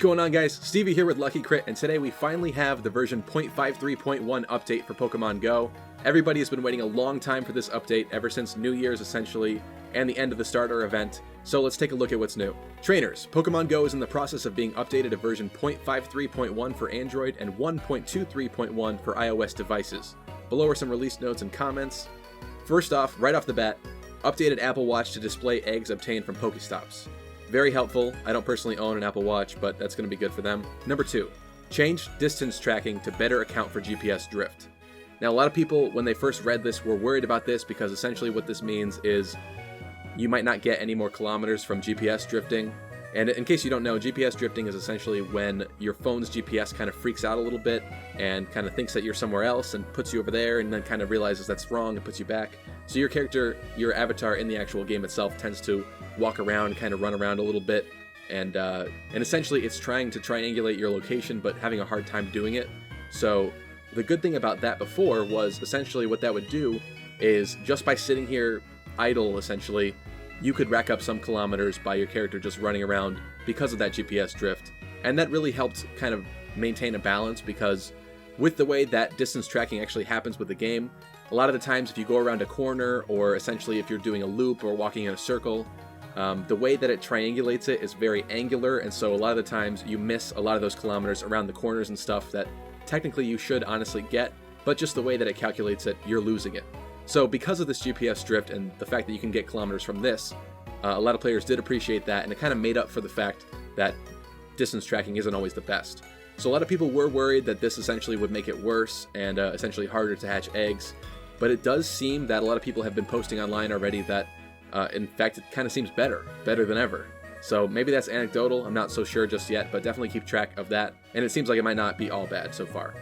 going on, guys? Stevie here with Lucky Crit, and today we finally have the version 0.53.1 update for Pokemon Go. Everybody has been waiting a long time for this update, ever since New Year's essentially, and the end of the starter event, so let's take a look at what's new. Trainers, Pokemon Go is in the process of being updated to version 0.53.1 for Android and 1.23.1 for iOS devices. Below are some release notes and comments. First off, right off the bat, updated Apple Watch to display eggs obtained from Pokestops. Very helpful. I don't personally own an Apple Watch, but that's going to be good for them. Number 2, changed distance tracking to better account for GPS drift. Now, a lot of people, when they first read this, were worried about this because essentially what this means is you might not get any more kilometers from GPS drifting. And in case you don't know, GPS drifting is essentially when your phone's GPS kind of freaks out a little bit and kind of thinks that you're somewhere else and puts you over there and then kind of realizes that's wrong and puts you back. So your character, your avatar in the actual game itself tends to walk around, kind of run around a little bit, and essentially it's trying to triangulate your location but having a hard time doing it. So the good thing about that before was essentially what that would do is just by sitting here idle, essentially, you could rack up some kilometers by your character just running around because of that GPS drift. And that really helped kind of maintain a balance, because with the way that distance tracking actually happens with the game, a lot of the times if you go around a corner, or essentially if you're doing a loop or walking in a circle, the way that it triangulates it is very angular, and so a lot of the times you miss a lot of those kilometers around the corners and stuff that technically you should honestly get, but just the way that it calculates it, you're losing it. So because of this GPS drift and the fact that you can get kilometers from this, a lot of players did appreciate that, and it kind of made up for the fact that distance tracking isn't always the best. So a lot of people were worried that this essentially would make it worse and essentially harder to hatch eggs, but it does seem that a lot of people have been posting online already that in fact, it kind of seems better than ever. So maybe that's anecdotal, I'm not so sure just yet, but definitely keep track of that. And it seems like it might not be all bad so far.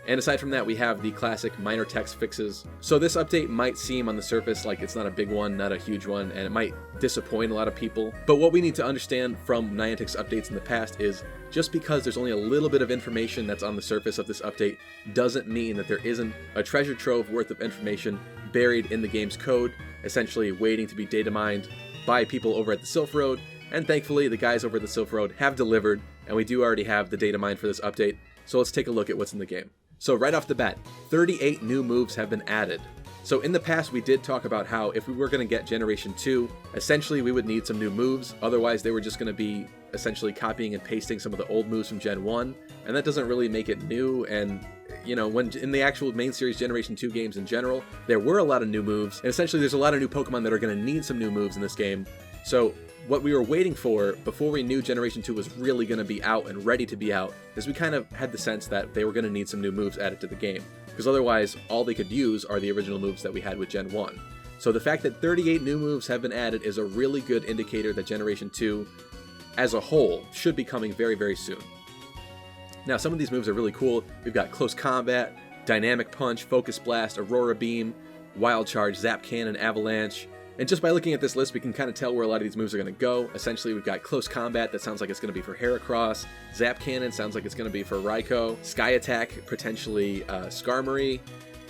And aside from that, we have the classic minor text fixes. So this update might seem on the surface like it's not a big one, not a huge one, and it might disappoint a lot of people. But what we need to understand from Niantic's updates in the past is just because there's only a little bit of information that's on the surface of this update doesn't mean that there isn't a treasure trove worth of information buried in the game's code, essentially waiting to be data mined by people over at the Sylph Road. And thankfully, the guys over at the Sylph Road have delivered, and we do already have the data mined for this update. So let's take a look at what's in the game. So right off the bat, 38 new moves have been added. So in the past, we did talk about how if we were going to get Generation 2, essentially we would need some new moves. Otherwise, they were just going to be essentially copying and pasting some of the old moves from Gen 1. And that doesn't really make it new. And, you know, when in the actual main series Generation 2 games in general, there were a lot of new moves. And essentially, there's a lot of new Pokemon that are going to need some new moves in this game. So what we were waiting for before we knew Generation 2 was really going to be out and ready to be out is we kind of had the sense that they were going to need some new moves added to the game, because otherwise all they could use are the original moves that we had with Gen 1. So the fact that 38 new moves have been added is a really good indicator that Generation 2 as a whole should be coming very, very soon. Now, some of these moves are really cool. We've got Close Combat, Dynamic Punch, Focus Blast, Aurora Beam, Wild Charge, Zap Cannon, Avalanche. And just by looking at this list, we can kind of tell where a lot of these moves are going to go. Essentially, we've got Close Combat, that sounds like it's going to be for Heracross. Zap Cannon sounds like it's going to be for Raikou. Sky Attack, potentially Skarmory.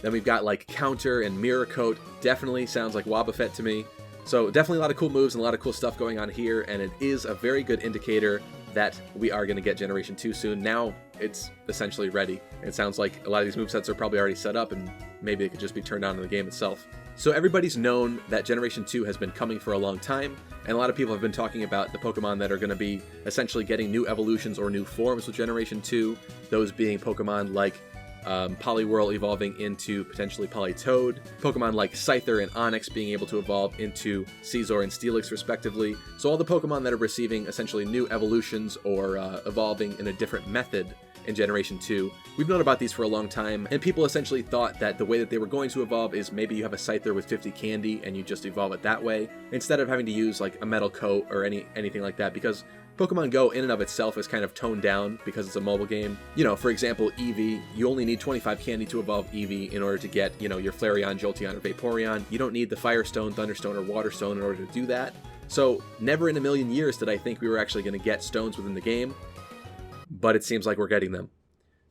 Then we've got like Counter and Mirror Coat, definitely sounds like Wobbuffet to me. So definitely a lot of cool moves and a lot of cool stuff going on here, and it is a very good indicator that we are going to get Generation 2 soon. Now it's essentially ready. It sounds like a lot of these movesets are probably already set up, and maybe it could just be turned on in the game itself. So everybody's known that Generation 2 has been coming for a long time, and a lot of people have been talking about the Pokemon that are going to be essentially getting new evolutions or new forms with Generation 2, those being Pokemon like Poliwhirl evolving into potentially Politoed, Pokemon like Scyther and Onix being able to evolve into Scizor and Steelix respectively. So all the Pokemon that are receiving essentially new evolutions or evolving in a different method in Generation 2. We've known about these for a long time, and people essentially thought that the way that they were going to evolve is maybe you have a Scyther with 50 candy and you just evolve it that way, instead of having to use like a metal coat or anything like that, because Pokemon Go in and of itself is kind of toned down because it's a mobile game. You know, for example, Eevee, you only need 25 candy to evolve Eevee in order to get, you know, your Flareon, Jolteon, or Vaporeon. You don't need the Firestone, Thunderstone, or Waterstone in order to do that. So never in a million years did I think we were actually going to get stones within the game, but it seems like we're getting them.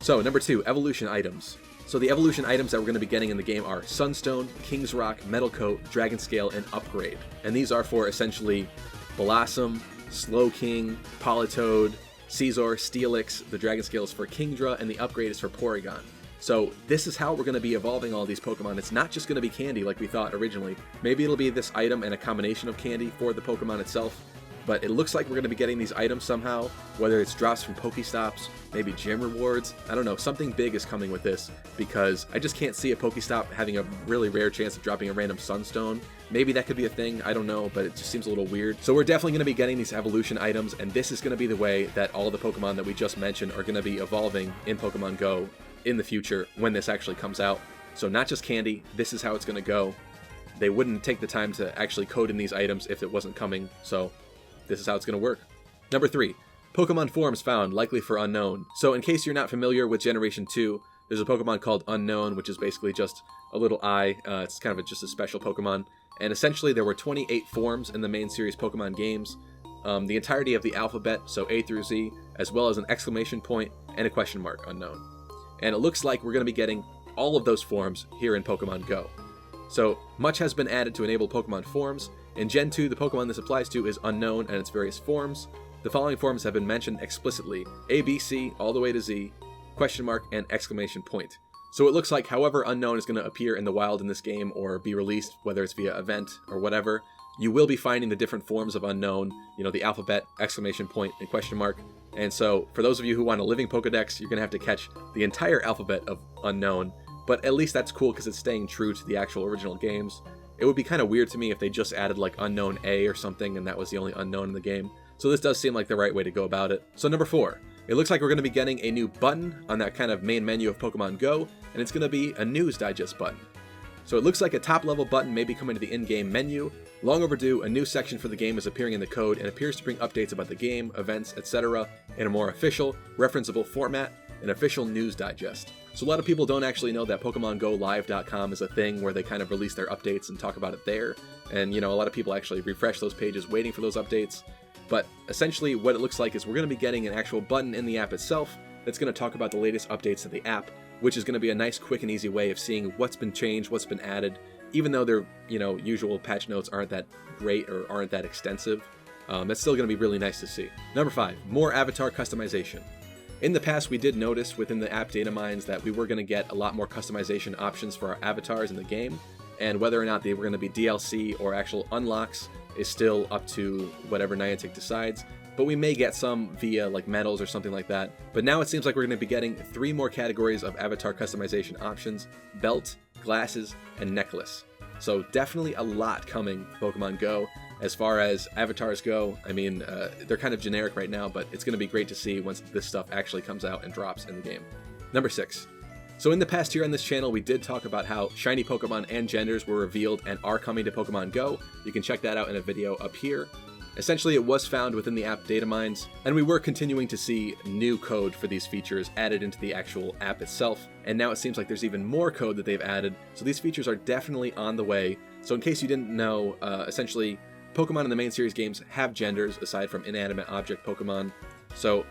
So number 2, evolution items. So the evolution items that we're going to be getting in the game are Sunstone, King's Rock, Metal Coat, Dragon Scale, and Upgrade. And these are for essentially Bellossom, Slowking, Politoed, Scizor, Steelix, the Dragon Scale is for Kingdra, and the upgrade is for Porygon. So this is how we're going to be evolving all these Pokemon. It's not just going to be candy like we thought originally. Maybe it'll be this item and a combination of candy for the Pokemon itself, but it looks like we're going to be getting these items somehow, whether it's drops from Pokestops, maybe gym rewards. I don't know, something big is coming with this, because I just can't see a Pokestop having a really rare chance of dropping a random Sunstone. Maybe that could be a thing, I don't know, but it just seems a little weird. So we're definitely going to be getting these evolution items, and this is going to be the way that all the Pokemon that we just mentioned are going to be evolving in Pokemon Go in the future when this actually comes out. So not just candy, this is how it's going to go. They wouldn't take the time to actually code in these items if it wasn't coming, so this is how it's going to work. Number 3, Pokemon forms found, likely for Unown. So in case you're not familiar with Generation 2, there's a Pokemon called Unown, which is basically just a little eye. It's kind of just a special Pokemon. And essentially there were 28 forms in the main series Pokemon games. The entirety of the alphabet, so A through Z, as well as an exclamation point and a question mark, unknown. And it looks like we're going to be getting all of those forms here in Pokemon Go. So much has been added to enable Pokemon forms. In Gen 2, the Pokemon this applies to is Unown and its various forms. The following forms have been mentioned explicitly: A, B, C, all the way to Z, question mark, and exclamation point. So it looks like however Unown is going to appear in the wild in this game or be released, whether it's via event or whatever, you will be finding the different forms of Unown, the alphabet, exclamation point, and question mark. And so for those of you who want a living Pokedex, you're going to have to catch the entire alphabet of Unown, but at least that's cool because it's staying true to the actual original games. It would be kind of weird to me if they just added like Unown A or something and that was the only Unown in the game. So this does seem like the right way to go about it. So number 4, it looks like we're going to be getting a new button on that kind of main menu of Pokemon Go, and it's going to be a News Digest button. So it looks like a top-level button may be coming to the in-game menu. Long overdue, a new section for the game is appearing in the code and appears to bring updates about the game, events, etc. in a more official, referenceable format, an official news digest. So a lot of people don't actually know that PokemonGoLive.com is a thing where they kind of release their updates and talk about it there. And, a lot of people actually refresh those pages waiting for those updates. But essentially what it looks like is we're going to be getting an actual button in the app itself that's going to talk about the latest updates to the app, which is going to be a nice, quick, and easy way of seeing what's been changed, what's been added, even though their, usual patch notes aren't that great or aren't that extensive. That's still going to be really nice to see. Number 5, more avatar customization. In the past, we did notice within the app data mines that we were going to get a lot more customization options for our avatars in the game, and whether or not they were going to be DLC or actual unlocks is still up to whatever Niantic decides. But we may get some via like medals or something like that. But now it seems like we're going to be getting 3 more categories of avatar customization options: belt, glasses, and necklace. So definitely a lot coming for Pokemon Go. As far as avatars go, I mean, they're kind of generic right now, but it's going to be great to see once this stuff actually comes out and drops in the game. Number 6. So in the past here on this channel, we did talk about how shiny Pokemon and genders were revealed and are coming to Pokemon Go. You can check that out in a video up here. Essentially, it was found within the app data mines, and we were continuing to see new code for these features added into the actual app itself, and now it seems like there's even more code that they've added, so these features are definitely on the way. So in case you didn't know, essentially, Pokemon in the main series games have genders aside from inanimate object Pokemon. So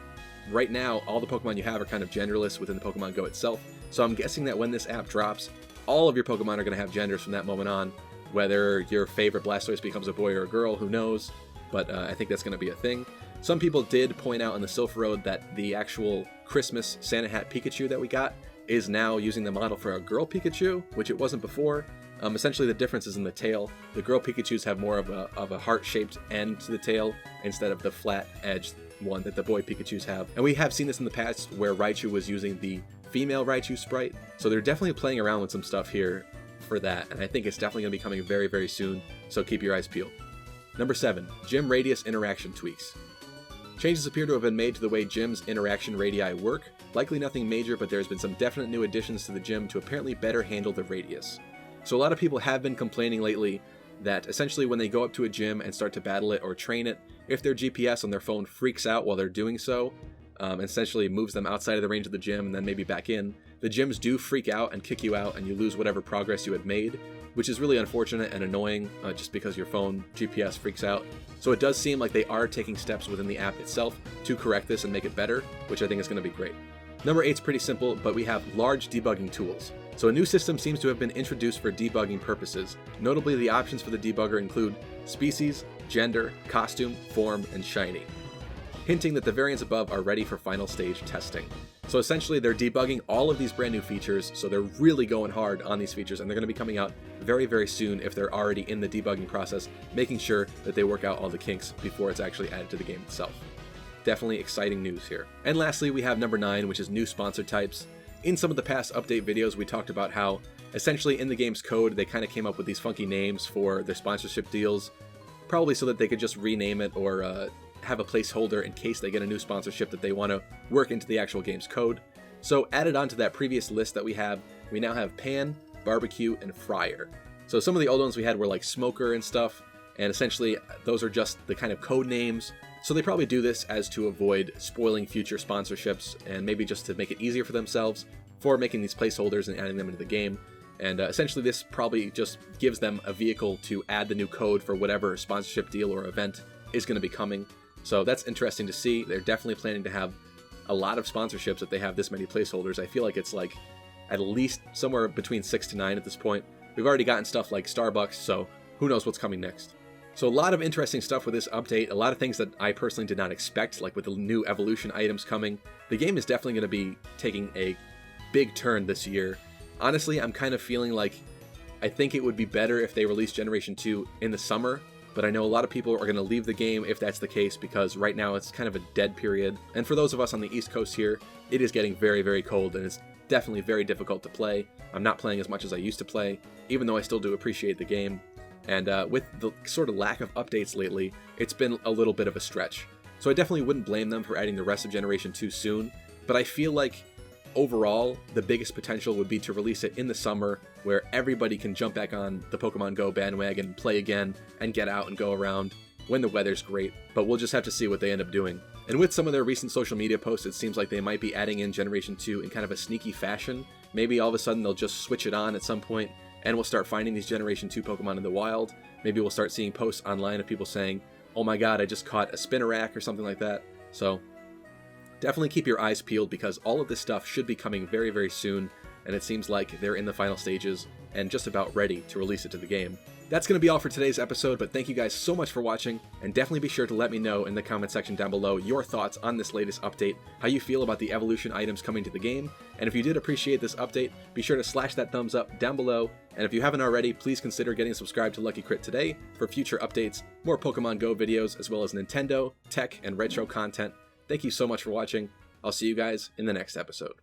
right now, all the Pokemon you have are kind of genderless within the Pokemon Go itself, so I'm guessing that when this app drops, all of your Pokemon are going to have genders from that moment on. Whether your favorite Blastoise becomes a boy or a girl, who knows? But I think that's going to be a thing. Some people did point out on the Silph Road that the actual Christmas Santa Hat Pikachu that we got is now using the model for a girl Pikachu, which it wasn't before. Essentially the difference is in the tail. The girl Pikachus have more of a heart-shaped end to the tail instead of the flat-edged one that the boy Pikachus have. And we have seen this in the past where Raichu was using the female Raichu sprite, so they're definitely playing around with some stuff here for that, and I think it's definitely going to be coming very, very soon, so keep your eyes peeled. Number 7, Gym Radius Interaction Tweaks. Changes appear to have been made to the way Gym's interaction radii work. Likely nothing major, but there's been some definite new additions to the Gym to apparently better handle the radius. So a lot of people have been complaining lately that essentially when they go up to a gym and start to battle it or train it, if their GPS on their phone freaks out while they're doing so, essentially moves them outside of the range of the gym and then maybe back in, the gyms do freak out and kick you out and you lose whatever progress you had made, which is really unfortunate and annoying just because your phone GPS freaks out. So it does seem like they are taking steps within the app itself to correct this and make it better, which I think is going to be great. Number 8 is pretty simple, but we have large debugging tools. So a new system seems to have been introduced for debugging purposes. Notably, the options for the debugger include species, gender, costume, form, and shiny. hinting that the variants above are ready for final stage testing. So essentially they're debugging all of these brand new features, so they're really going hard on these features, and they're going to be coming out very, very soon if they're already in the debugging process, making sure that they work out all the kinks before it's actually added to the game itself. Definitely exciting news here. And lastly, we have number 9, which is new sponsor types. In some of the past update videos, we talked about how essentially in the game's code, they kind of came up with these funky names for their sponsorship deals, probably so that they could just rename it or have a placeholder in case they get a new sponsorship that they want to work into the actual game's code. So added on to that previous list that we now have Pan, Barbecue, and Fryer. So some of the old ones we had were like Smoker and stuff, and essentially those are just the kind of code names. So they probably do this as to avoid spoiling future sponsorships and maybe just to make it easier for themselves for making these placeholders and adding them into the game. And essentially this probably just gives them a vehicle to add the new code for whatever sponsorship deal or event is going to be coming. So that's interesting to see. They're definitely planning to have a lot of sponsorships if they have this many placeholders. I feel like it's like at least somewhere between 6 to 9 at this point. We've already gotten stuff like Starbucks, so who knows what's coming next. So a lot of interesting stuff with this update, a lot of things that I personally did not expect, like with the new evolution items coming. The game is definitely going to be taking a big turn this year. Honestly, I'm kind of feeling like I think it would be better if they released Generation 2 in the summer, but I know a lot of people are going to leave the game if that's the case, because right now it's kind of a dead period. And for those of us on the East Coast here, it is getting very, very cold, and it's definitely very difficult to play. I'm not playing as much as I used to play, even though I still do appreciate the game. And with the sort of lack of updates lately, it's been a little bit of a stretch. So I definitely wouldn't blame them for adding the rest of Generation 2 soon, but I feel like overall, the biggest potential would be to release it in the summer, where everybody can jump back on the Pokemon GO bandwagon, play again, and get out and go around when the weather's great, but we'll just have to see what they end up doing. And with some of their recent social media posts, it seems like they might be adding in Generation 2 in kind of a sneaky fashion. Maybe all of a sudden they'll just switch it on at some point, and we'll start finding these Generation 2 Pokemon in the wild. Maybe we'll start seeing posts online of people saying, oh my god, I just caught a Spinarak or something like that. So definitely keep your eyes peeled, because all of this stuff should be coming very, very soon, and it seems like they're in the final stages and just about ready to release it to the game. That's going to be all for today's episode, but thank you guys so much for watching, and definitely be sure to let me know in the comment section down below your thoughts on this latest update, how you feel about the evolution items coming to the game, and if you did appreciate this update, be sure to slash that thumbs up down below, and if you haven't already, please consider getting subscribed to Lucky Crit today for future updates, more Pokemon GO videos, as well as Nintendo, tech, and retro content. Thank you so much for watching. I'll see you guys in the next episode.